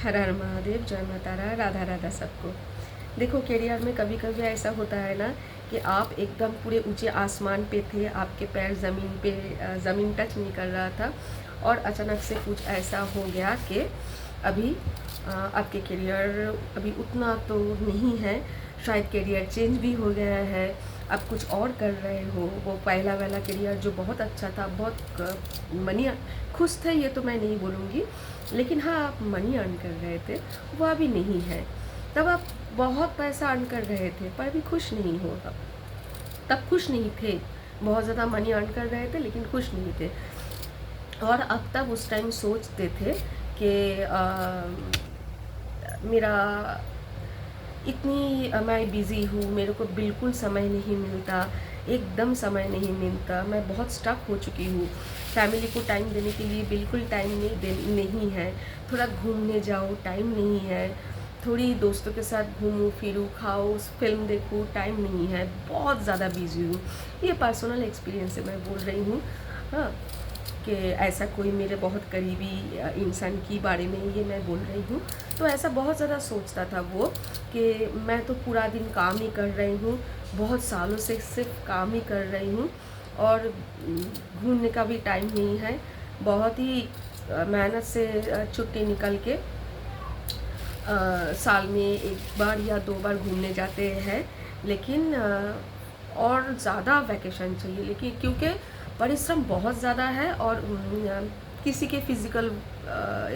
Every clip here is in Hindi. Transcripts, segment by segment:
हर हर महादेव, जय माता रा, राधा राधा सबको। देखो करियर में कभी कभी ऐसा होता है ना कि आप एकदम पूरे ऊंचे आसमान पे थे, आपके पैर ज़मीन पे ज़मीन टच नहीं कर रहा था और अचानक से कुछ ऐसा हो गया कि अभी आपके करियर अभी उतना तो नहीं है, शायद करियर चेंज भी हो गया है, आप कुछ और कर रहे हो। वो पहला वाला करियर जो बहुत अच्छा था, बहुत मनी खुश थे, ये तो मैं नहीं बोलूँगी, लेकिन हाँ आप मनी अर्न कर रहे थे, वो अभी नहीं है। तब आप बहुत पैसा अर्न कर रहे थे पर भी खुश नहीं हो, तब खुश नहीं थे, बहुत ज़्यादा मनी अर्न कर रहे थे लेकिन खुश नहीं थे। और अब तब उस टाइम सोचते थे कि मेरा इतनी मैं बिज़ी हूँ, मेरे को बिल्कुल समय नहीं मिलता, एकदम समय नहीं मिलता, मैं बहुत स्टक हो चुकी हूँ, फैमिली को टाइम देने के लिए बिल्कुल टाइम नहीं है, थोड़ा घूमने जाओ टाइम नहीं है, थोड़ी दोस्तों के साथ घूमूं फिरूं खाओ फिल्म देखूं टाइम नहीं है, बहुत ज़्यादा बिजी हूँ। ये पर्सनल एक्सपीरियंस से मैं बोल रही हूँ। हाँ, कि ऐसा कोई मेरे बहुत करीबी इंसान के बारे में ये मैं बोल रही हूँ। तो ऐसा बहुत ज़्यादा सोचता था वो कि मैं तो पूरा दिन काम ही कर रही हूँ, बहुत सालों से सिर्फ काम ही कर रही हूँ और घूमने का भी टाइम नहीं है। बहुत ही मेहनत से छुट्टी निकल के साल में एक बार या दो बार घूमने जाते हैं, लेकिन और ज़्यादा वैकेशन चाहिए, लेकिन क्योंकि परिश्रम बहुत ज़्यादा है और किसी के फिज़िकल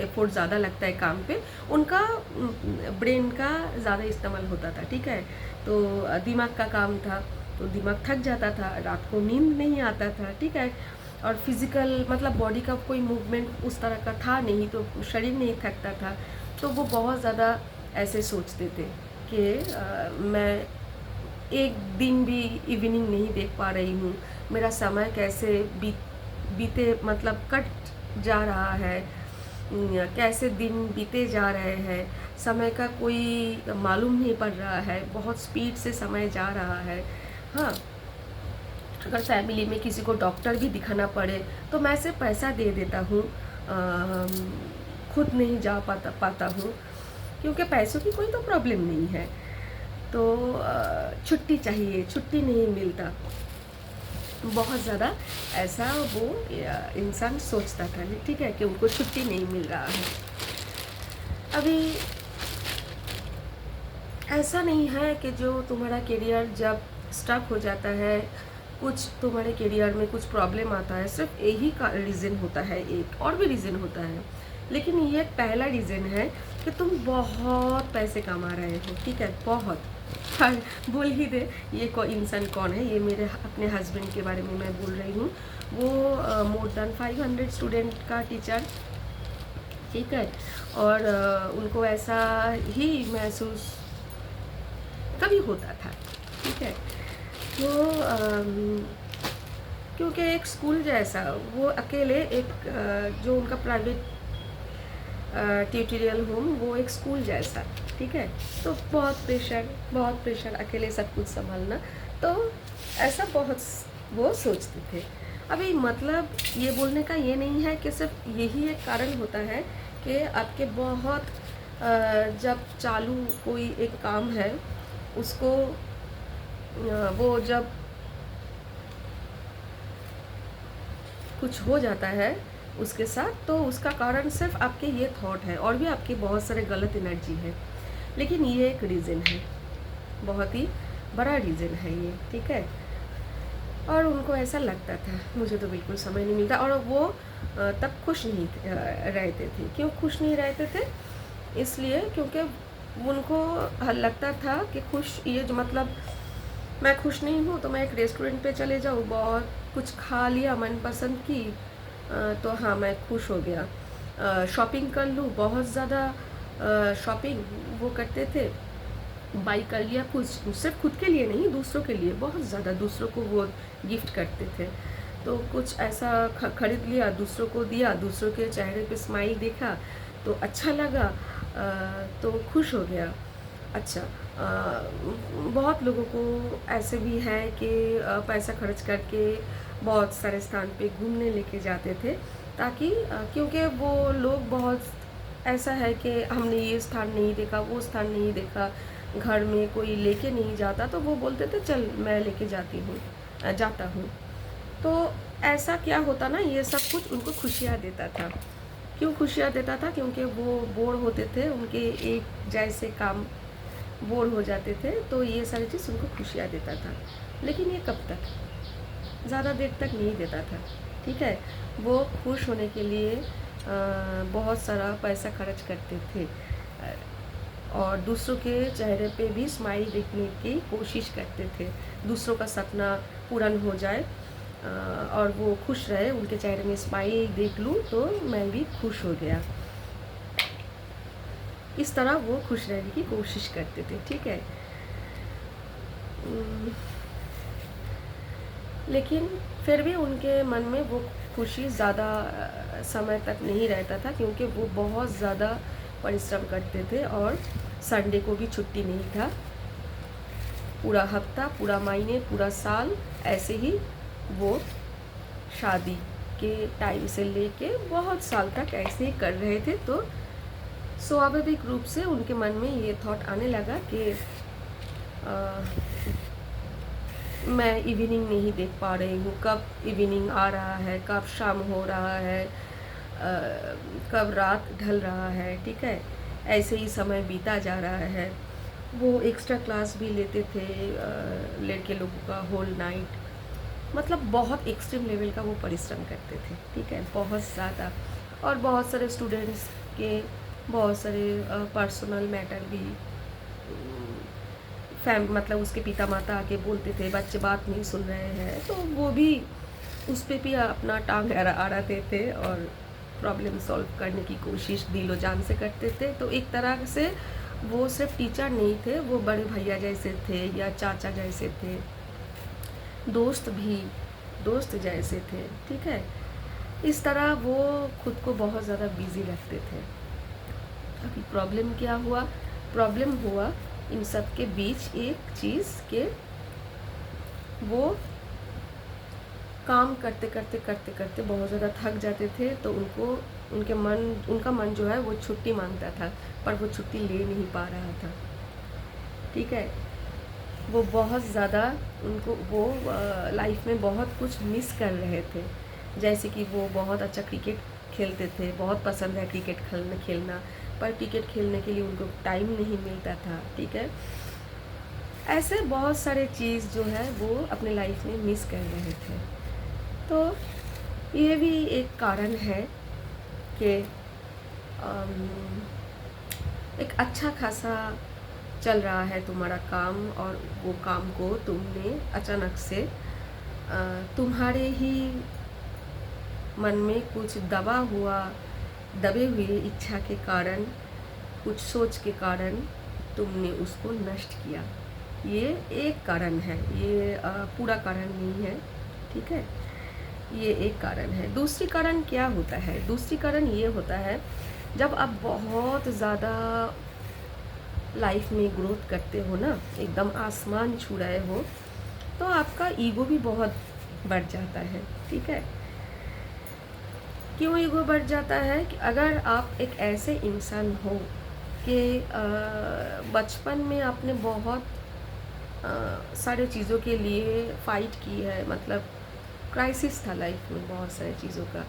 एफर्ट ज़्यादा लगता है काम पे, उनका ब्रेन का ज़्यादा इस्तेमाल होता था, ठीक है। तो दिमाग का काम था तो दिमाग थक जाता था, रात को नींद नहीं आता था, ठीक है। और फिज़िकल मतलब बॉडी का कोई मूवमेंट उस तरह का था नहीं, तो शरीर नहीं थकता था। तो वो बहुत ज़्यादा ऐसे सोचते थे कि मैं एक दिन भी इवनिंग नहीं देख पा रही हूँ, मेरा समय कैसे बीते मतलब कट जा रहा है, कैसे दिन बीते जा रहे हैं, समय का कोई मालूम नहीं पड़ रहा है, बहुत स्पीड से समय जा रहा है। हाँ, अगर फैमिली में किसी को डॉक्टर भी दिखाना पड़े तो मैं सिर्फ पैसा दे देता हूँ, खुद नहीं जा पाता हूँ, क्योंकि पैसों की कोई तो प्रॉब्लम नहीं है। तो छुट्टी चाहिए, छुट्टी नहीं मिलता, बहुत ज़्यादा ऐसा वो इंसान सोचता था, ठीक है, कि उनको छुट्टी नहीं मिल रहा है। अभी ऐसा नहीं है कि जो तुम्हारा करियर जब स्टक हो जाता है, कुछ तुम्हारे करियर में कुछ प्रॉब्लम आता है, सिर्फ यही का रीज़न होता है, एक और भी रीज़न होता है, लेकिन ये पहला रीज़न है कि तुम बहुत पैसे कमा रहे हो, ठीक है, बहुत। हाँ, बोल ही दे ये इंसान कौन है, ये मेरे अपने हस्बैंड के बारे में मैं बोल रही हूँ। वो मोर देन 500 स्टूडेंट का टीचर, ठीक है, और उनको ऐसा ही महसूस कभी होता था, ठीक है। तो क्योंकि एक स्कूल जैसा वो अकेले एक जो उनका प्राइवेट ट्यूटोरियल होम, वो एक स्कूल जैसा, ठीक है। तो बहुत प्रेशर अकेले सब कुछ संभालना, तो ऐसा बहुत वो सोचते थे। अभी मतलब ये बोलने का ये नहीं है कि सिर्फ यही एक कारण होता है कि आपके बहुत जब चालू कोई एक काम है उसको वो जब कुछ हो जाता है उसके साथ, तो उसका कारण सिर्फ आपके ये थॉट है और भी आपके बहुत सारे गलत एनर्जी है, लेकिन ये एक रीज़न है, बहुत ही बड़ा रीज़न है ये, ठीक है। और उनको ऐसा लगता था मुझे तो बिल्कुल समय नहीं मिलता, और वो तब खुश नहीं रहते थे। क्यों खुश नहीं रहते थे? इसलिए क्योंकि उनको लगता था कि खुश ये जो मतलब मैं खुश नहीं हूँ तो मैं एक रेस्टोरेंट पे चले जाऊँ, बहुत कुछ खा लिया मनपसंद की, तो हाँ मैं खुश हो गया। शॉपिंग कर लूँ, बहुत ज़्यादा शॉपिंग वो करते थे, बाई कर लिया, कुछ सिर्फ खुद के लिए नहीं दूसरों के लिए, बहुत ज़्यादा दूसरों को वो गिफ्ट करते थे। तो कुछ ऐसा खरीद लिया, दूसरों को दिया, दूसरों के चेहरे पे स्माइल देखा तो अच्छा लगा, तो खुश हो गया। अच्छा, बहुत लोगों को ऐसे भी है कि पैसा खर्च करके बहुत सारे स्थान पे घूमने लेके जाते थे, ताकि क्योंकि वो लोग बहुत ऐसा है कि हमने ये स्थान नहीं देखा, वो स्थान नहीं देखा, घर में कोई लेके नहीं जाता तो वो बोलते थे चल मैं लेके जाता हूँ। तो ऐसा क्या होता ना, ये सब कुछ उनको खुशियाँ देता था। क्यों खुशियाँ देता था? क्योंकि वो बोर होते थे, उनके एक जैसे काम बोर हो जाते थे, तो ये सारी चीज़ उनको खुशियाँ देता था। लेकिन ये कब तक? ज़्यादा देर तक नहीं देता था, ठीक है। वो खुश होने के लिए बहुत सारा पैसा खर्च करते थे, और दूसरों के चेहरे पे भी स्माइल देखने की कोशिश करते थे। दूसरों का सपना पूर्ण हो जाए और वो खुश रहे, उनके चेहरे में स्माइल देख लूँ तो मैं भी खुश हो गया। इस तरह वो खुश रहने की कोशिश करते थे, ठीक है। लेकिन फिर भी उनके मन में वो खुशी ज़्यादा समय तक नहीं रहता था, क्योंकि वो बहुत ज़्यादा परिश्रम करते थे और संडे को भी छुट्टी नहीं था। पूरा हफ्ता, पूरा महीने, पूरा साल ऐसे ही वो शादी के टाइम से लेके बहुत साल तक ऐसे ही कर रहे थे। तो स्वाभाविक रूप से उनके मन में ये थॉट आने लगा कि मैं इवनिंग नहीं देख पा रही हूँ, कब इवनिंग आ रहा है, कब शाम हो रहा है, कब रात ढल रहा है, ठीक है। ऐसे ही समय बीता जा रहा है। वो एक्स्ट्रा क्लास भी लेते थे लड़के लोगों का, होल नाइट, मतलब बहुत एक्सट्रीम लेवल का वो परिश्रम करते थे, ठीक है, बहुत ज़्यादा। और बहुत सारे स्टूडेंट्स के बहुत सारे पर्सनल मैटर भी मतलब उसके पिता माता आके बोलते थे बच्चे बात नहीं सुन रहे हैं, तो वो भी उस पर भी अपना टांग अड़ाते थे और प्रॉब्लम सॉल्व करने की कोशिश दिलो जान से करते थे। तो एक तरह से वो सिर्फ टीचर नहीं थे, वो बड़े भैया जैसे थे या चाचा जैसे थे, दोस्त जैसे थे, ठीक है। इस तरह वो खुद को बहुत ज़्यादा बिजी रखते थे। अभी प्रॉब्लम क्या हुआ? प्रॉब्लम हुआ इन सब के बीच एक चीज़ के वो काम करते करते बहुत ज़्यादा थक जाते थे, तो उनका मन जो है वो छुट्टी मांगता था, पर वो छुट्टी ले नहीं पा रहा था, ठीक है। वो बहुत ज़्यादा वो लाइफ में बहुत कुछ मिस कर रहे थे। जैसे कि वो बहुत अच्छा क्रिकेट खेलते थे, बहुत पसंद है क्रिकेट खेलना, पर क्रिकेट खेलने के लिए उनको टाइम नहीं मिलता था, ठीक है। ऐसे बहुत सारे चीज़ जो है वो अपने लाइफ में मिस कर रहे थे। तो ये भी एक कारण है कि एक अच्छा खासा चल रहा है तुम्हारा काम, और वो काम को तुमने अचानक से तुम्हारे ही मन में कुछ दबे हुए इच्छा के कारण, कुछ सोच के कारण तुमने उसको नष्ट किया। ये एक कारण है, ये पूरा कारण नहीं है, ठीक है। ये एक कारण है। दूसरी कारण क्या होता है? दूसरी कारण ये होता है, जब आप बहुत ज़्यादा लाइफ में ग्रोथ करते हो ना, एकदम आसमान छू रहे हो, तो आपका ईगो भी बहुत बढ़ जाता है, ठीक है। क्यों ईगो बढ़ जाता है? कि अगर आप एक ऐसे इंसान हो कि बचपन में आपने बहुत सारे चीज़ों के लिए फ़ाइट की है, मतलब क्राइसिस था लाइफ में बहुत सारी चीज़ों का,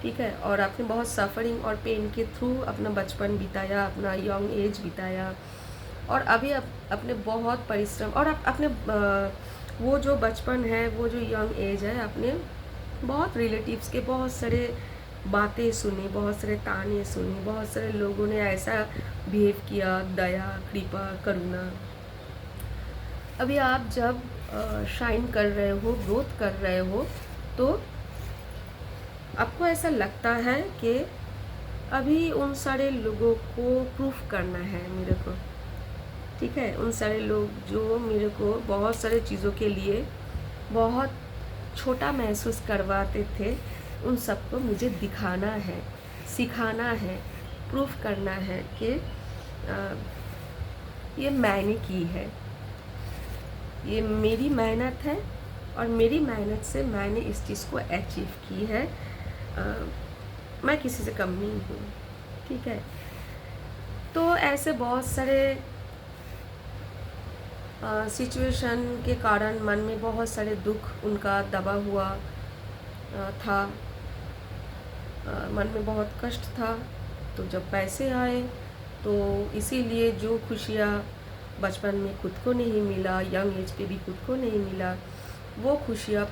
ठीक है, और आपने बहुत सफ़रिंग और पेन के थ्रू अपना बचपन बिताया, अपना यंग एज बिताया, और अभी अपने बहुत परिश्रम और अपने वो जो बचपन है, वो जो यंग एज है, आपने बहुत रिलेटिव्स के बहुत सारे बातें सुनी, बहुत सारे ताने सुने, बहुत सारे लोगों ने ऐसा बिहेव किया, दया, कृपा, करुणा। अभी आप जब शाइन कर रहे हो, ग्रोथ कर रहे हो, तो आपको ऐसा लगता है कि अभी उन सारे लोगों को प्रूफ करना है मेरे को, ठीक है। उन सारे लोग जो मेरे को बहुत सारे चीज़ों के लिए बहुत छोटा महसूस करवाते थे, उन सबको मुझे दिखाना है, सिखाना है, प्रूफ करना है कि ये मैंने की है, ये मेरी मेहनत है, और मेरी मेहनत से मैंने इस चीज़ को अचीव की है। मैं किसी से कम नहीं हूँ, ठीक है। तो ऐसे बहुत सारे सिचुएशन के कारण मन में बहुत सारे दुख उनका दबा हुआ था। मन में बहुत कष्ट था। तो जब पैसे आए तो इसीलिए जो खुशियाँ बचपन में खुद को नहीं मिला, यंग एज पे भी खुद को नहीं मिला, वो खुशियाँ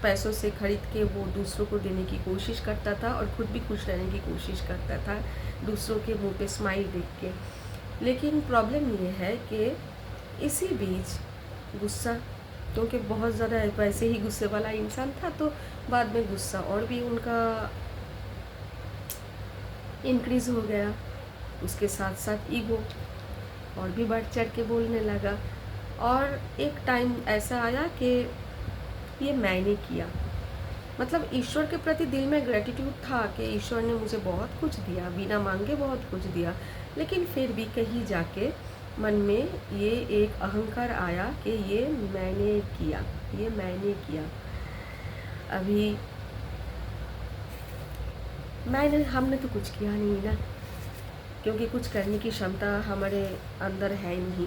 पैसों से ख़रीद के वो दूसरों को देने की कोशिश करता था और खुद भी खुश रहने की कोशिश करता था दूसरों के मुंह पे स्माइल देख के। लेकिन प्रॉब्लम ये है कि इसी बीच गुस्सा, क्योंकि बहुत ज़्यादा वैसे ही गुस्से वाला इंसान था, तो बाद में गुस्सा और भी उनका इंक्रीज़ हो गया। उसके साथ साथ ईगो और भी बढ़ चढ़ के बोलने लगा। और एक टाइम ऐसा आया कि ये मैंने किया, मतलब ईश्वर के प्रति दिल में ग्रेटिट्यूड था कि ईश्वर ने मुझे बहुत कुछ दिया, बिना मांगे बहुत कुछ दिया, लेकिन फिर भी कहीं जाके मन में ये एक अहंकार आया कि ये मैंने किया, ये मैंने किया। अभी हमने तो कुछ किया नहीं ना, क्योंकि कुछ करने की क्षमता हमारे अंदर है नहीं।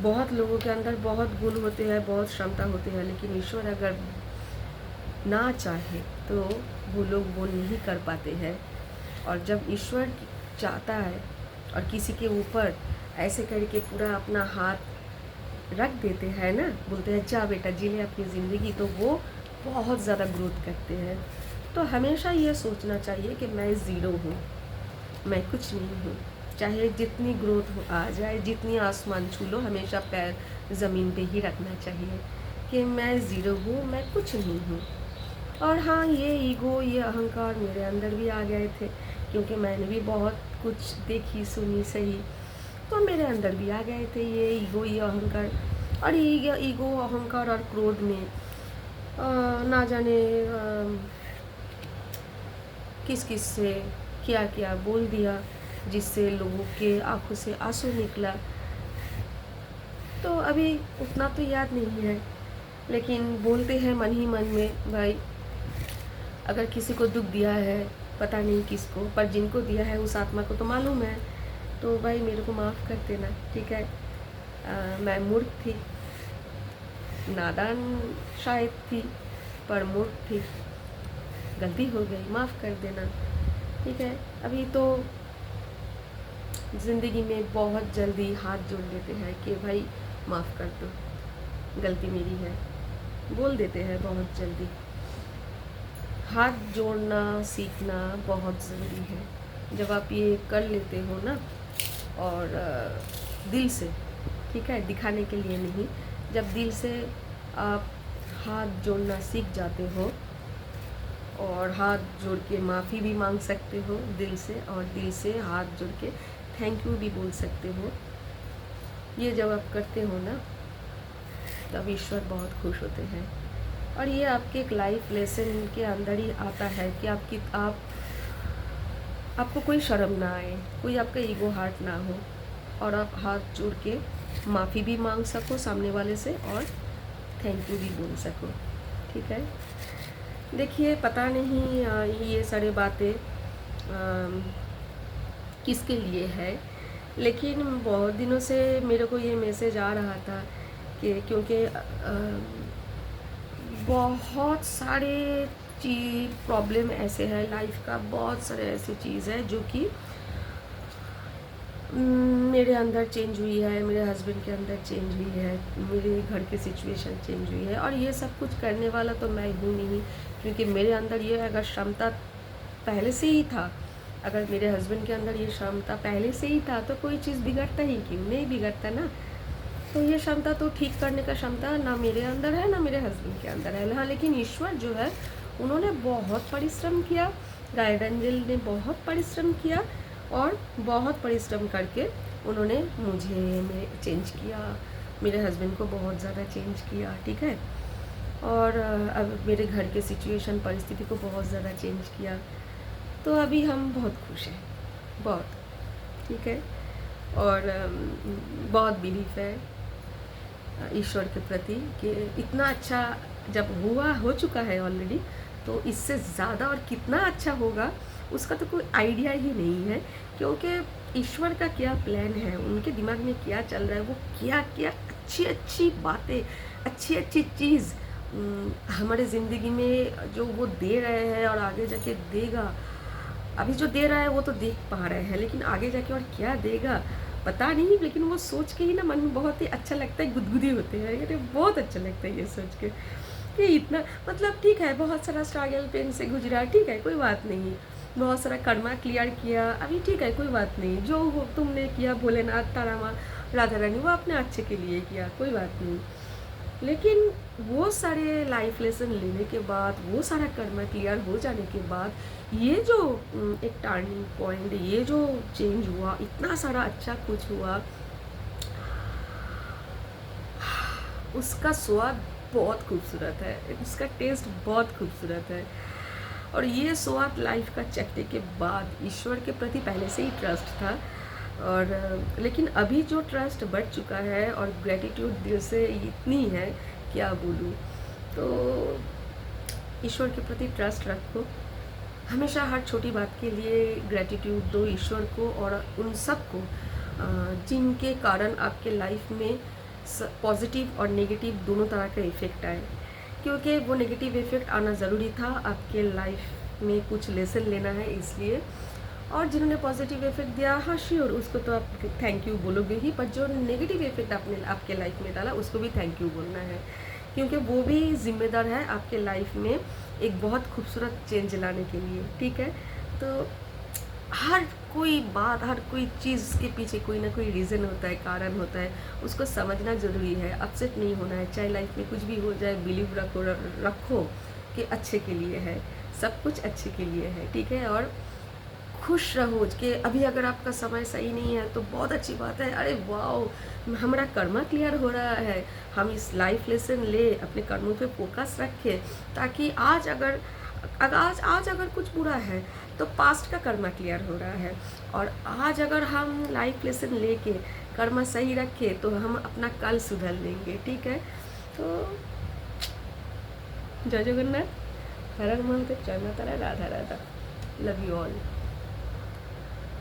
बहुत लोगों के अंदर बहुत गुण होते हैं, बहुत क्षमता होती है, लेकिन ईश्वर अगर ना चाहे तो वो लोग वो नहीं कर पाते हैं। और जब ईश्वर चाहता है और किसी के ऊपर ऐसे करके पूरा अपना हाथ रख देते हैं ना, बोलते हैं जा बेटा जी ले अपनी ज़िंदगी, तो वो बहुत ज़्यादा ग्रोथ करते हैं। तो हमेशा ये सोचना चाहिए कि मैं ज़ीरो हूँ, मैं कुछ नहीं हूँ। चाहे जितनी ग्रोथ आ जाए, जितनी आसमान छू लो, हमेशा पैर ज़मीन पे ही रखना चाहिए कि मैं ज़ीरो हूँ, मैं कुछ नहीं हूँ। और हाँ, ये ईगो, ये अहंकार मेरे अंदर भी आ गए थे, क्योंकि मैंने भी बहुत कुछ देखी सुनी सही, तो मेरे अंदर भी आ गए थे ये ईगो, ये अहंकार। और ये ईगो, अहंकार और क्रोध में ना जाने किस किस से क्या क्या बोल दिया, जिससे लोगों के आंखों से आंसू निकला। तो अभी उतना तो याद नहीं है, लेकिन बोलते हैं मन ही मन में, भाई अगर किसी को दुख दिया है, पता नहीं किसको, पर जिनको दिया है उस आत्मा को तो मालूम है, तो भाई मेरे को माफ़ कर देना, ठीक है। मैं मूर्ख थी, नादान शायद थी, पर मूर्ख थी, गलती हो गई, माफ़ कर देना, ठीक है। अभी तो ज़िंदगी में बहुत जल्दी हाथ जोड़ देते हैं कि भाई माफ़ कर दो, गलती मेरी है, बोल देते हैं बहुत जल्दी। हाथ जोड़ना सीखना बहुत ज़रूरी है। जब आप ये कर लेते हो ना, और दिल से, ठीक है, दिखाने के लिए नहीं, जब दिल से आप हाथ जोड़ना सीख जाते हो और हाथ जोड़ के माफ़ी भी मांग सकते हो दिल से, और दिल से हाथ जोड़ के थैंक यू भी बोल सकते हो, ये जब आप करते हो ना, तब ईश्वर बहुत खुश होते हैं। और ये आपके एक लाइफ लेसन के अंदर ही आता है कि आपको कोई शर्म ना आए, कोई आपका ईगो हार्ट ना हो, और आप हाथ जोड़ के माफ़ी भी मांग सको सामने वाले से और थैंक यू भी बोल सको, ठीक है। देखिए, पता नहीं ये सारी बातें किसके लिए है, लेकिन बहुत दिनों से मेरे को ये मैसेज आ रहा था कि क्योंकि बहुत सारे प्रॉब्लम ऐसे हैं लाइफ का, बहुत सारे ऐसी चीज़ है जो कि मेरे अंदर चेंज हुई है, मेरे हस्बैंड के अंदर चेंज हुई है, मेरे घर की सिचुएशन चेंज हुई है। और ये सब कुछ करने वाला तो मैं हूँ नहीं, क्योंकि मेरे अंदर ये अगर क्षमता पहले से ही था, अगर मेरे हस्बैंड के अंदर ये क्षमता पहले से ही था, तो कोई चीज़ बिगड़ता ही क्यों, नहीं बिगड़ता ना। तो ये क्षमता तो ठीक करने का क्षमता ना मेरे अंदर है, ना मेरे हस्बैंड के अंदर है। हाँ, लेकिन ईश्वर जो है, उन्होंने बहुत परिश्रम किया, गाइड एंजल ने बहुत परिश्रम किया, और बहुत परिश्रम करके उन्होंने मुझे चेंज किया, मेरे हस्बैंड को बहुत ज़्यादा चेंज किया, ठीक है। और अब मेरे घर के सिचुएशन, परिस्थिति को बहुत ज़्यादा चेंज किया। तो अभी हम बहुत खुश हैं, बहुत, ठीक है। और बहुत बिलीफ है ईश्वर के प्रति कि इतना अच्छा जब हो चुका है ऑलरेडी, तो इससे ज़्यादा और कितना अच्छा होगा उसका तो कोई आइडिया ही नहीं है, क्योंकि ईश्वर का क्या प्लान है, उनके दिमाग में क्या चल रहा है, वो क्या क्या अच्छी अच्छी बातें, अच्छी अच्छी चीज़ हमारे ज़िंदगी में जो वो दे रहे हैं और आगे जाके देगा। अभी जो दे रहा है वो तो देख पा रहे हैं, लेकिन आगे जाके और क्या देगा पता नहीं। लेकिन वो सोच के ही ना मन में बहुत ही अच्छा लगता है, गुदगुदी होते हैं, अरे बहुत अच्छा लगता है ये सोच के कि इतना, मतलब ठीक है बहुत सारा स्ट्रगल पेन से गुजरा, ठीक है कोई बात नहीं, बहुत सारा कर्मा क्लियर किया अभी, ठीक है कोई बात नहीं, जो वो तुमने किया भोलेनाथ तारा माँ राधा रानी वो अपने अच्छे के लिए किया, कोई बात नहीं। लेकिन वो सारे लाइफ लेसन लेने के बाद, वो सारा कर्मा क्लियर हो जाने के बाद, ये जो एक टर्निंग पॉइंट, ये जो चेंज हुआ, इतना सारा अच्छा कुछ हुआ, उसका स्वाद बहुत खूबसूरत है, उसका टेस्ट बहुत खूबसूरत है। और ये स्वाद लाइफ का चखने के बाद ईश्वर के प्रति पहले से ही ट्रस्ट था, और लेकिन अभी जो ट्रस्ट बढ़ चुका है और ग्रेटिट्यूड दिल से इतनी है क्या बोलूँ। तो ईश्वर के प्रति ट्रस्ट रखो, हमेशा हर छोटी बात के लिए ग्रेटिट्यूड दो ईश्वर को, और उन सब को जिनके कारण आपके लाइफ में पॉजिटिव और नेगेटिव दोनों तरह का इफ़ेक्ट आए, क्योंकि वो नेगेटिव इफ़ेक्ट आना ज़रूरी था, आपके लाइफ में कुछ लेसन लेना है इसलिए। और जिन्होंने पॉजिटिव इफेक्ट दिया, हाँ श्योर, उसको तो आप थैंक यू बोलोगे ही, पर जो नेगेटिव इफेक्ट आपने आपके लाइफ में डाला उसको भी थैंक यू बोलना है, क्योंकि वो भी जिम्मेदार है आपके लाइफ में एक बहुत खूबसूरत चेंज लाने के लिए, ठीक है। तो हर कोई बात, हर कोई चीज़ के पीछे कोई ना कोई रीज़न होता है, कारण होता है, उसको समझना ज़रूरी है। अपसेट नहीं होना है, चाहे लाइफ में कुछ भी हो जाए, बिलीव रखो कि अच्छे के लिए है, सब कुछ अच्छे के लिए है, ठीक है। और खुश रहो कि अभी अगर आपका समय सही नहीं है तो बहुत अच्छी बात है, अरे वाह हमारा कर्मा क्लियर हो रहा है, हम इस लाइफ लेसन ले, अपने कर्मों पे फोकस रखें, ताकि आज अगर कुछ बुरा है तो पास्ट का कर्मा क्लियर हो रहा है, और आज अगर हम लाइफ लेसन लेके कर्मा सही रखें तो हम अपना कल सुधर लेंगे, ठीक है। तो जय जगन्नाथ, हर हर महादेव, जय माता Radha Radha, love you all.